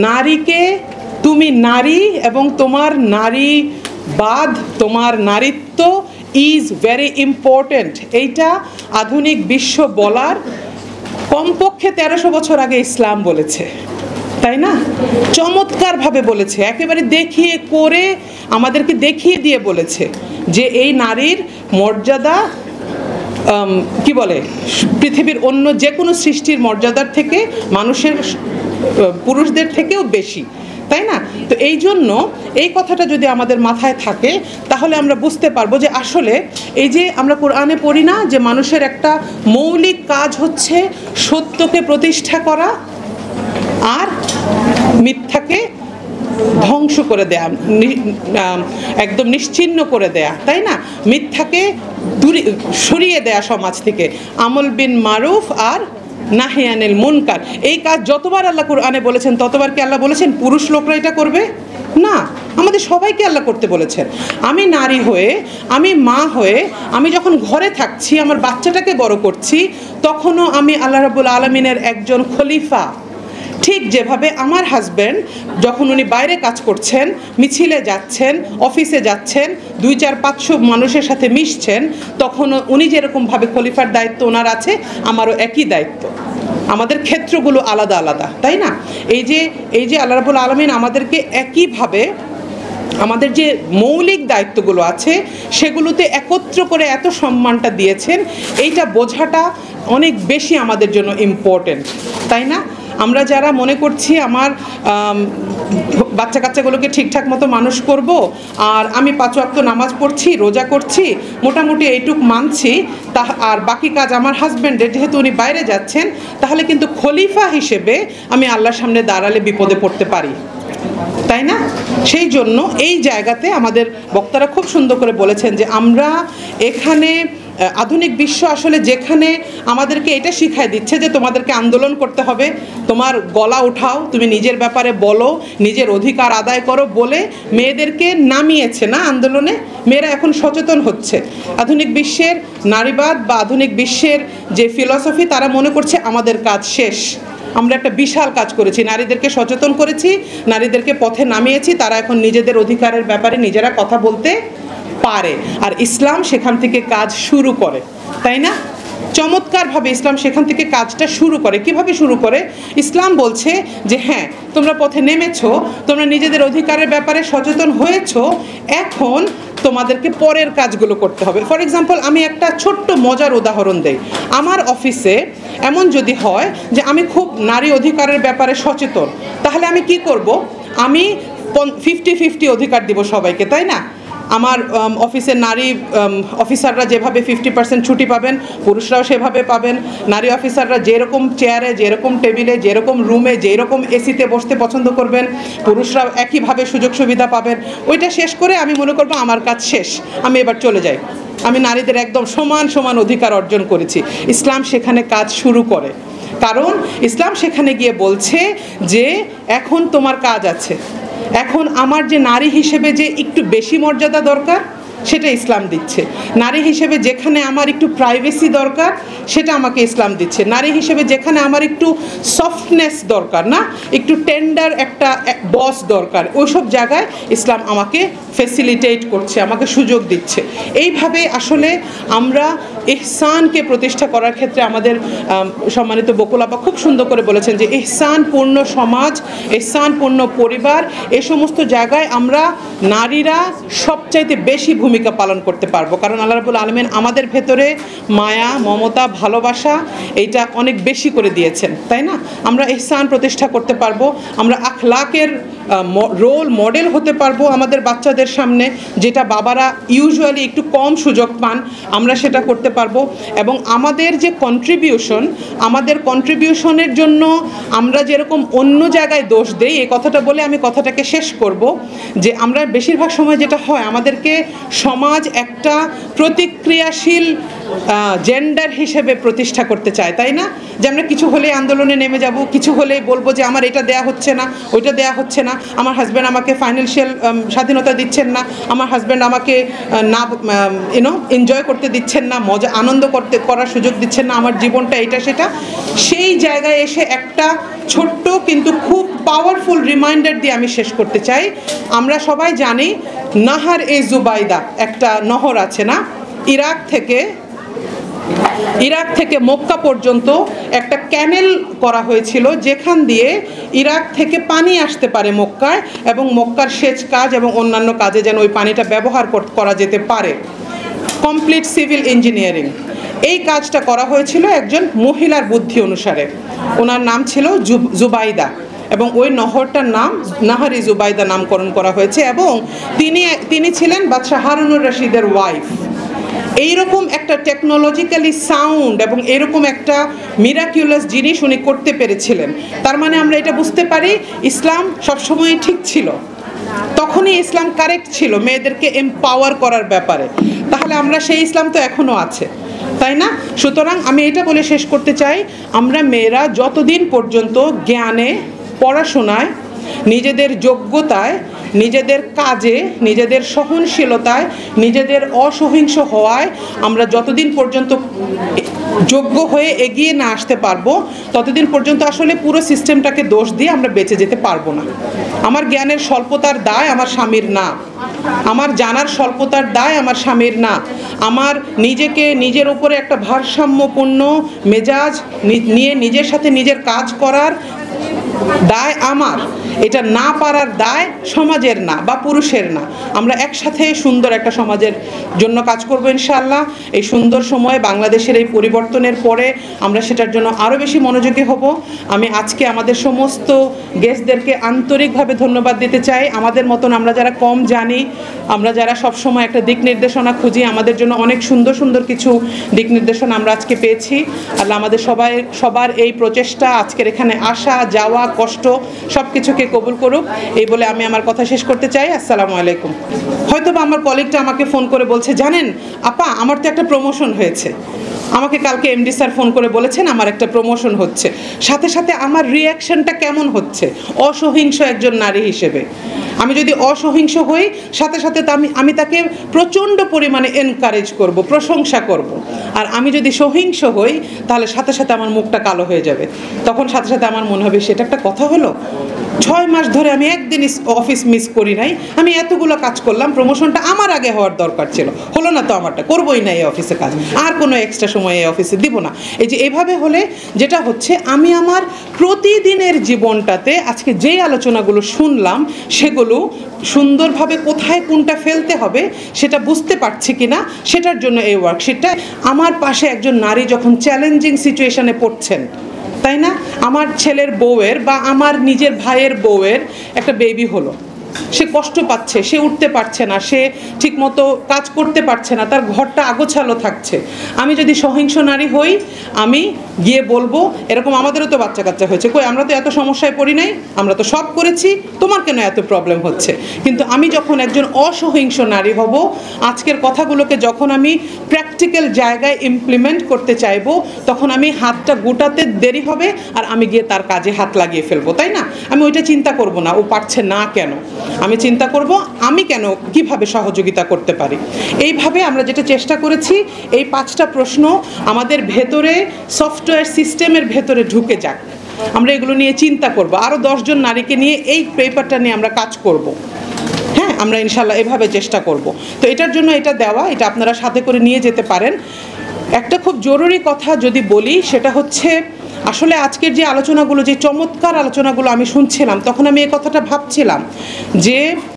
নারীকে, তুমি নারী এবং তোমার নারীবাদ, তোমার নারীত্ব ইজ ভেরি ইম্পর্ট্যান্ট। এইটা আধুনিক বিশ্ব বলার কমপক্ষে 1300 বছর আগে ইসলাম বলেছে, তাই না? চমৎকারভাবে বলেছে, একেবারে দেখিয়ে করে আমাদেরকে দেখিয়ে দিয়ে বলেছে যে এই নারীর মর্যাদা কি বলে, পৃথিবীর অন্য যে কোনো সৃষ্টির মর্যাদার থেকে মানুষের পুরুষদের থেকেও বেশি, তাই না? তো এই জন্য এই কথাটা যদি আমাদের মাথায় থাকে তাহলে আমরা বুঝতে পারবো যে আসলে এই যে আমরা কোরআনে পড়ি না যে মানুষের একটা মৌলিক কাজ হচ্ছে সত্যকে প্রতিষ্ঠা করা আর মিথ্যাকে ধ্বংস করে দেয়া, একদম নিশ্চিহ্ন করে দেয়া, তাই না? মিথ্যাকে সরিয়ে দেয়া সমাজ থেকে, আমল বিন মারুফ আর নাহি আনিল মুনকার। এই কাজ যতবার আল্লাহ কোরআনে বলেছেন ততবার কি আল্লাহ বলেছেন পুরুষ লোকরা এটা করবে? না, আমাদের সবাইকে আল্লাহ করতে বলেছেন। আমি নারী হয়ে, আমি মা হয়ে, আমি যখন ঘরে থাকছি, আমার বাচ্চাটাকে বড় করছি, তখনও আমি আল্লাহ রাব্বুল আলামিনের একজন খলিফা। ঠিক যেভাবে আমার হাজব্যান্ড যখন উনি বাইরে কাজ করছেন, মিছিলে যাচ্ছেন, অফিসে যাচ্ছেন, 2-4-500 মানুষের সাথে মিশছেন, তখন উনি যেরকমভাবে খলিফার দায়িত্ব ওনার আছে, আমারও একই দায়িত্ব। আমাদের ক্ষেত্রগুলো আলাদা আলাদা, তাই না? এই যে আল্লাহ রাব্বুল আলামিন আমাদেরকে একইভাবে আমাদের যে মৌলিক দায়িত্বগুলো আছে সেগুলোতে একত্র করে এত সম্মানটা দিয়েছেন, এইটা বোঝাটা অনেক বেশি আমাদের জন্য ইম্পর্টেন্ট, তাই না? আমরা যারা মনে করছি আমার বাচ্চা কাচ্চাগুলোকে ঠিকঠাক মতো মানুষ করব, আর আমি 5 ওয়াক্ত নামাজ পড়ছি, রোজা করছি, মোটামুটি এইটুক মানছি, আর বাকি কাজ আমার হাজব্যান্ডের, যেহেতু উনি বাইরে যাচ্ছেন, তাহলে কিন্তু খলিফা হিসেবে আমি আল্লাহর সামনে দাঁড়ালে বিপদে পড়তে পারি, তাই না? সেই জন্য এই জায়গাতে আমাদের বক্তারা খুব সুন্দর করে বলেছেন যে আমরা এখানে আধুনিক বিশ্ব আসলে যেখানে আমাদেরকে এটা শিখায় দিচ্ছে যে তোমাদেরকে আন্দোলন করতে হবে, তোমার গলা উঠাও, তুমি নিজের ব্যাপারে বলো, নিজের অধিকার আদায় করো বলে মেয়েদেরকে নামিয়েছে না আন্দোলনে। মেয়েরা এখন সচেতন হচ্ছে। আধুনিক বিশ্বের নারীবাদ বা আধুনিক বিশ্বের যে ফিলসফি, তারা মনে করছে আমাদের কাজ শেষ, আমরা একটা বিশাল কাজ করেছি, নারীদেরকে সচেতন করেছি, নারীদেরকে পথে নামিয়েছি, তারা এখন নিজেদের অধিকারের ব্যাপারে নিজেরা কথা বলতে পারে। আর ইসলাম সেখান থেকে কাজ শুরু করে, তাই না? চমৎকারভাবে ইসলাম সেখান থেকে কাজটা শুরু করে। কিভাবে শুরু করে? ইসলাম বলছে যে হ্যাঁ, তোমরা পথে নেমেছো, তোমরা নিজেদের অধিকারের ব্যাপারে সচেতন হয়েছো, এখন তোমাদেরকে পরের কাজগুলো করতে হবে। ফর এক্সাম্পল, আমি একটা ছোট্ট মজার উদাহরণ দেই। আমার অফিসে এমন যদি হয় যে আমি খুব নারী অধিকারের ব্যাপারে সচেতন, তাহলে আমি কি করব? আমি 50-50 অধিকার দিব সবাইকে, তাই না? আমার অফিসের নারী অফিসাররা যেভাবে 50% ছুটি পাবেন, পুরুষরাও সেভাবে পাবেন। নারী অফিসাররা যেরকম চেয়ারে, যেরকম টেবিলে, যেরকম রুমে, যেরকম এসিতে বসতে পছন্দ করবেন, পুরুষরাও একইভাবে সুযোগ সুবিধা পাবেন। ওইটা শেষ করে আমি মনে করবো আমার কাজ শেষ, আমি এবার চলে যাই, আমি নারীদের একদম সমান সমান অধিকার অর্জন করেছি। ইসলাম সেখানে কাজ শুরু করে, কারণ ইসলাম সেখানে গিয়ে বলছে যে এখন তোমার কাজ আছে, এখন আমার যে নারী হিসেবে যে একটু বেশি মর্যাদা দরকার সেটা ইসলাম দিচ্ছে। নারী হিসেবে যেখানে আমার একটু প্রাইভেসি দরকার সেটা আমাকে ইসলাম দিচ্ছে। নারী হিসেবে যেখানে আমার একটু সফটনেস দরকার, না একটু টেন্ডার একটা বস দরকার, ওইসব জায়গায় ইসলাম আমাকে ফ্যাসিলিটেট করছে, আমাকে সুযোগ দিচ্ছে। এইভাবে আসলে আমরা ইহসানকে প্রতিষ্ঠা করার ক্ষেত্রে আমাদের সম্মানিত বকুল আপা খুব সুন্দর করে বলেছেন যে ইহসানপূর্ণ সমাজ, ইহসানপূর্ণ পরিবার, এই সমস্ত জায়গায় আমরা নারীরা সবচাইতে বেশি ভূমিকা পালন করতে পারবো। কারণ আল্লাহ রাব্বুল আলামিন আমাদের ভেতরে মায়া, মমতা, ভালোবাসা এইটা অনেক বেশি করে দিয়েছেন, তাই না? আমরা ইহসান প্রতিষ্ঠা করতে পারবো, আমরা আখলাকের রোল মডেল হতে পারবো আমাদের বাচ্চাদের সামনে, যেটা বাবারা ইউজুয়ালি একটু কম সুযোগ পান, আমরা সেটা করতে পারবো। এবং আমাদের যে কন্ট্রিবিউশন, আমাদের কন্ট্রিবিউশনের জন্য আমরা যেরকম অন্য জায়গায় দোষ দেই, এই কথাটা বলে আমি কথাটাকে শেষ করব যে আমরা বেশিরভাগ সময় যেটা হয়, আমাদেরকে সমাজ একটা প্রতিক্রিয়াশীল জেন্ডার হিসেবে প্রতিষ্ঠা করতে চায়, তাই না? যে আমরা কিছু হলেই আন্দোলনে নেমে যাব, কিছু হলেই বলবো যে আমার এটা দেয়া হচ্ছে না, ওইটা দেয়া হচ্ছে না, আমার হাজব্যান্ড আমাকে ফাইন্যান্সিয়াল স্বাধীনতা দিচ্ছেন না, আমার হাজব্যান্ড আমাকে না এনজয় করতে দিচ্ছেন না, মজা আনন্দ করার সুযোগ দিচ্ছেন না, আমার জীবনটা এটা সেটা। সেই জায়গায় এসে একটা ছোট্ট কিন্তু খুব পাওয়ারফুল রিমাইন্ডার দিয়ে আমি শেষ করতে চাই। আমরা সবাই জানি নাহার এ জুবাইদা একটা নহর আছে না, ইরাক থেকে মক্কা পর্যন্ত একটা ক্যানেল করা হয়েছিল, যেখান দিয়ে ইরাক থেকে পানি আসতে পারে মক্কায়, এবং মক্কার সেচ কাজ এবং অন্যান্য কাজে যেন ওই পানিটা ব্যবহার করা যেতে পারে। Complete civil engineering. এই কাজটা করা হয়েছিল একজন মহিলার বুদ্ধি অনুসারে। ওনার নাম ছিল জুবাইদা, এবং ওই নহরটার নাম নাহার-ই জুবাইদা নামকরণ করা হয়েছে, এবং তিনি ছিলেন বাদশাহ হারুনুর রশিদের ওয়াইফ। এইরকম একটা টেকনোলজিক্যালি সাউন্ড এবং এরকম একটা মিরাকিউলাস জিনিস উনি করতে পেরেছিলেন। তার মানে আমরা এটা বুঝতে পারি ইসলাম সবসময় ঠিক ছিল, তখনই ইসলাম কারেক্ট ছিল মেয়েদেরকে এমপাওয়ার করার ব্যাপারে। তাহলে আমরা সেই ইসলাম তো এখনও আছে, তাই না? সুতরাং আমি এটা বলে শেষ করতে চাই, আমরা মেয়েরা যতদিন পর্যন্ত জ্ঞানে, পড়াশোনায়, নিজেদের যোগ্যতায়, নিজেদের কাজে, নিজেদের সহনশীলতায়, নিজেদের অসহিংস হওয়ায় আমরা যতদিন পর্যন্ত যোগ্য হয়ে এগিয়ে না আসতে পারবো, ততদিন পর্যন্ত আসলে পুরো সিস্টেমটাকে দোষ দিয়ে আমরা বেঁচে যেতে পারবো না। আমার জ্ঞানের স্বল্পতার দায় আমার স্বামীর না, আমার জানার স্বল্পতার দায় আমার স্বামীর না, আমার নিজের উপরে একটা ভারসাম্যপূর্ণ মেজাজ নিয়ে নিজের সাথে নিজের কাজ করার দায় আমার। এটা না পারার দায় সমাজের না বা পুরুষের না। আমরা একসাথে সুন্দর একটা সমাজের জন্য কাজ করব ইনশাআল্লাহ। এই সুন্দর সময়ে বাংলাদেশের এই পরিবর্তনের পরে আমরা সেটার জন্য আরও বেশি মনোযোগী হব। আমি আজকে আমাদের সমস্ত গেস্টদেরকে আন্তরিকভাবে ধন্যবাদ দিতে চাই। আমাদের মতন আমরা যারা কম জানি, আমরা যারা সবসময় একটা দিক নির্দেশনা খুঁজি, আমাদের জন্য অনেক সুন্দর সুন্দর কিছু দিক নির্দেশনা আমরা আজকে পেয়েছি। আল্লাহ আমাদের সবার এই প্রচেষ্টা, আজকের এখানে আসা যাওয়া, কষ্ট সব কিছুকে কবুল করুক। এই বলে আমি আমার কথা শেষ করতে চাই। আসসালামু আলাইকুম। হয়তো বা আমার কলিগটা আমাকে ফোন করে বলছে, জানেন আপা, আমার তো একটা প্রমোশন হয়েছে। আমাকে কালকে এমডি স্যার ফোন করে বলেছেন আমার একটা প্রমোশন হচ্ছে। সাথে সাথে আমার রিয়াকশনটা কেমন হচ্ছে অসহিংস একজন নারী হিসেবে? আমি যদি অসহিংস হই, সাথে সাথে আমি তাকে প্রচণ্ড পরিমাণে এনকারেজ করব, প্রশংসা করব। আর আমি যদি সহিংস হই, তাহলে সাথে সাথে আমার মুখটা কালো হয়ে যাবে। তখন সাথে সাথে আমার মনে হবে সেটা একটা কথা হলো? 6 মাস ধরে আমি একদিন অফিস মিস করি নাই, আমি এতগুলো কাজ করলাম, প্রমোশনটা আমার আগে হওয়ার দরকার ছিল, হলো না তো আমারটা, করবোই না এই অফিসে কাজ, আর কোনো এক্সট্রা সময় এই অফিসে দিব না। এই যে এভাবে হলে যেটা হচ্ছে, আমি আমার প্রতিদিনের জীবনটাতে আজকে যেই আলোচনাগুলো শুনলাম, সেগুলো সুন্দরভাবে কোথায় কোনটা ফেলতে হবে সেটা বুঝতে পারছি কিনা, সেটার জন্য এই ওয়ার্কশিটটা। আমার পাশে একজন নারী যখন চ্যালেঞ্জিং সিচুয়েশনে পড়ছেন, তাই না? আমার ছেলের বউয়ের বা আমার নিজের ভাইয়ের বউয়ের একটা বেবি হলো, সে কষ্ট পাচ্ছে, সে উঠতে পারছে না, সে ঠিকমতো কাজ করতে পারছে না, তার ঘরটা আগোছালো থাকছে। আমি যদি সহিংস নারী হই, আমি গিয়ে বলবো এরকম আমাদেরও তো বাচ্চা কাচ্চা হয়েছে, কই আমরা তো এত সমস্যায় পড়ি নাই, আমরা তো সব করেছি, তোমার কেন এত প্রবলেম হচ্ছে? কিন্তু আমি যখন একজন অসহিংস নারী হব, আজকের কথাগুলোকে যখন আমি প্র্যাকটিক্যাল জায়গায় ইমপ্লিমেন্ট করতে চাইবো, তখন আমি হাতটা গোটাতে দেরি হবে, আর আমি গিয়ে তার কাজে হাত লাগিয়ে ফেলবো, তাই না? আমি ওইটা চিন্তা করব না ও পারছে না কেন, আমি চিন্তা করব আমি কেন, কিভাবে সহযোগিতা করতে পারি। এইভাবে আমরা যেটা চেষ্টা করেছি, এই 5টা প্রশ্ন আমাদের ভেতরে সফটওয়্যার সিস্টেমের ভেতরে ঢুকে যাক। আমরা এগুলো নিয়ে চিন্তা করব, আরও 10 জন নারীকে নিয়ে এই পেপারটা নিয়ে আমরা কাজ করব। হ্যাঁ, আমরা ইনশাল্লাহ এভাবে চেষ্টা করব। তো এটার জন্য এটা দেওয়া, এটা আপনারা সাথে করে নিয়ে যেতে পারেন। একটা খুব জরুরি কথা যদি বলি, সেটা হচ্ছে আসলে আজকের যে আলোচনাগুলো, যে চমৎকার আলোচনাগুলো আমি শুনছিলাম, তখন আমি এই কথাটা ভাবছিলাম যে